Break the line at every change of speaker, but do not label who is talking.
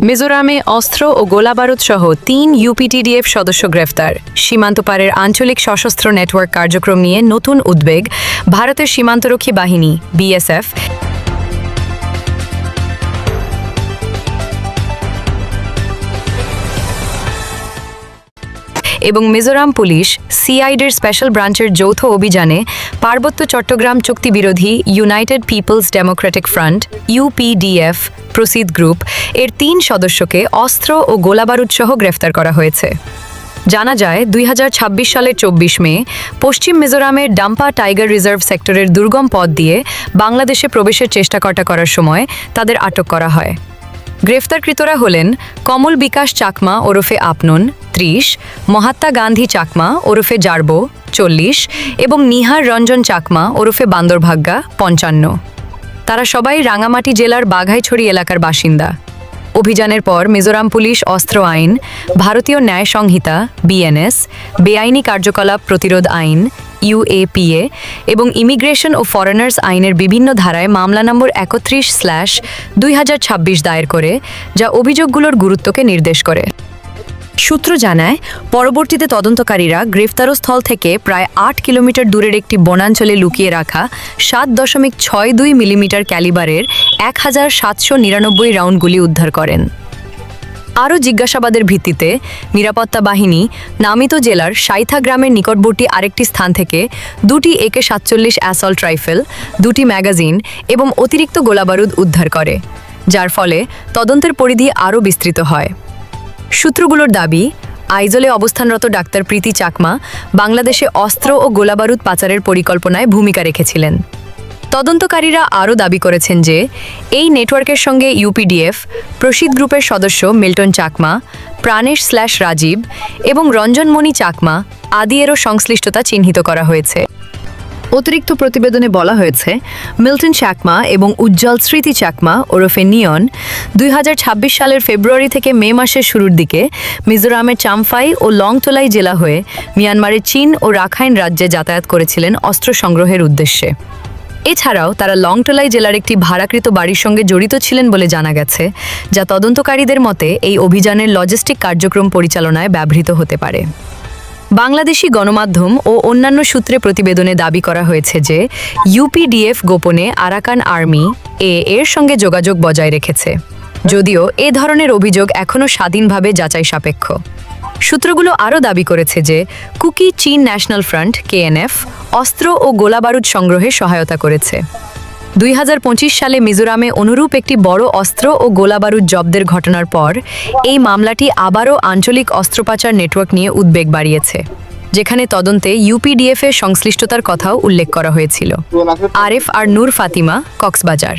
মিজোরামে অস্ত্র ও গোলাবারুদ সহ ৩ ইউপিটিডিএফ সদস্য গ্রেফতার। সীমান্ত পারের আঞ্চলিক সশস্ত্র নেটওয়ার্ক কার্যক্রম নিয়ে নতুন উদ্বেগ। ভারতের সীমান্তরক্ষী বাহিনী বিএসএফ এবং মিজোরাম পুলিশ সিআইডির স্পেশাল ব্রাঞ্চের যৌথ অভিযানে পার্বত্য চট্টগ্রাম চুক্তি বিরোধী United Peoples Democratic Front UPDF Prasit group এর ৩ সদস্যকে অস্ত্র ও গোলাবারুদ সহ গ্রেফতার করা হয়েছে। জানা যায় ২০২৬ সালের ২৪ মে পশ্চিম মিজোরামের ডাম্পা টাইগার রিজার্ভ সেক্টরের দুর্গম পথ দিয়ে বাংলাদেশে প্রবেশের চেষ্টা করার সময় তাদের আটক করা হয়। গ্রেফতারকৃতরা হলেন কমল বিকাশ চাকমা ওরফে আপনন ৩০, মহাত্মা গান্ধী চাকমা ওরফে জারবো ৪০ এবং নিহার রঞ্জন চাকমা ওরফে বান্দরভাগ্যা ৫৫। তারা সবাই রাঙামাটি জেলার বাঘাইছড়ি এলাকার বাসিন্দা। অভিযানের পর মিজোরাম পুলিশ অস্ত্র আইন, ভারতীয় ন্যায় সংহিতা বিএনএস, বেআইনি কার্যকলাপ প্রতিরোধ আইন ইউএপিএ এবং ইমিগ্রেশন ও ফরেনার্স আইনের বিভিন্ন ধারায় মামলা নম্বর ৩১/২০২৬ দায়ের করে, যা অভিযোগগুলোর গুরুত্বকে নির্দেশ করে। সূত্র জানায়, পরবর্তীতে তদন্তকারীরা গ্রেফতারস্থল থেকে প্রায় ৮ কিলোমিটার দূরের একটি বনাঞ্চলে লুকিয়ে রাখা ৭.৬২ মিলিমিটার ক্যালিবারের ১,৭৯৯ রাউন্ড গুলি উদ্ধার করেন। আরও জিজ্ঞাসাবাদের ভিত্তিতে নিরাপত্তা বাহিনী নামিত জেলার সাইথা গ্রামের নিকটবর্তী আরেকটি স্থান থেকে ২টি AK-৪৭ অ্যাসল্ট রাইফেল, ২টি ম্যাগাজিন এবং অতিরিক্ত গোলাবারুদ উদ্ধার করে, যার ফলে তদন্তের পরিধি আরও বিস্তৃত হয়। সূত্রগুলোর দাবি, আইজলে অবস্থানরত ডাক্তার প্রীতি চাকমা বাংলাদেশে অস্ত্র ও গোলাবারুদ পাচারের পরিকল্পনায় ভূমিকা রেখেছিলেন। তদন্তকারীরা আরও দাবি করেছেন যে এই নেটওয়ার্কের সঙ্গে ইউপিডিএফ প্রসিদ গ্রুপের সদস্য মিল্টন চাকমা, প্রাণেশ/রাজীব এবং রঞ্জনমণি চাকমা আদিয়েরও সংশ্লিষ্টতা চিহ্নিত করা হয়েছে। অতিরিক্ত প্রতিবেদনে বলা হয়েছে, মিল্টন চাকমা এবং উজ্জ্বল স্মৃতি চাকমা ওরফে নিয়ন ২০২৬ সালের ফেব্রুয়ারি থেকে মে মাসের শুরুর দিকে মিজোরামের চাম্ফাই ও লংতলাই জেলা হয়ে মিয়ানমারের চীন ও রাখাইন রাজ্যে যাতায়াত করেছিলেন অস্ত্র সংগ্রহের উদ্দেশ্যে। এছাড়াও তারা লংতলাই জেলার একটি ভাড়াকৃত বাড়ির সঙ্গে জড়িত ছিলেন বলে জানা গেছে, যা তদন্তকারীদের মতে এই অভিযানের লজিস্টিক কার্যক্রম পরিচালনায় ব্যবহৃত হতে পারে। বাংলাদেশি গণমাধ্যম ও অন্যান্য সূত্রে প্রতিবেদনে দাবি করা হয়েছে যে ইউপিডিএফ গোপনে আরাকান আর্মি এর সঙ্গে যোগাযোগ বজায় রেখেছে, যদিও এ ধরনের অভিযোগ এখনও স্বাধীনভাবে যাচাই সাপেক্ষ। সূত্রগুলো আরও দাবি করেছে যে কুকি চীন ন্যাশনাল ফ্রন্ট কেএনএফ অস্ত্র ও গোলাবারুদ সংগ্রহে সহায়তা করেছে। ২০২৫ সালে মিজোরামে অনুরূপ একটি বড় অস্ত্র ও গোলাবারুদ জব্দের ঘটনার পর এই মামলাটি আবারও আঞ্চলিক অস্ত্রপাচার নেটওয়ার্ক নিয়ে উদ্বেগ বাড়িয়েছে, যেখানে তদন্তে ইউপিডিএফ এর সংশ্লিষ্টতার কথাও উল্লেখ করা হয়েছিল। আরেফ আর নূর ফাতিমা, কক্সবাজার।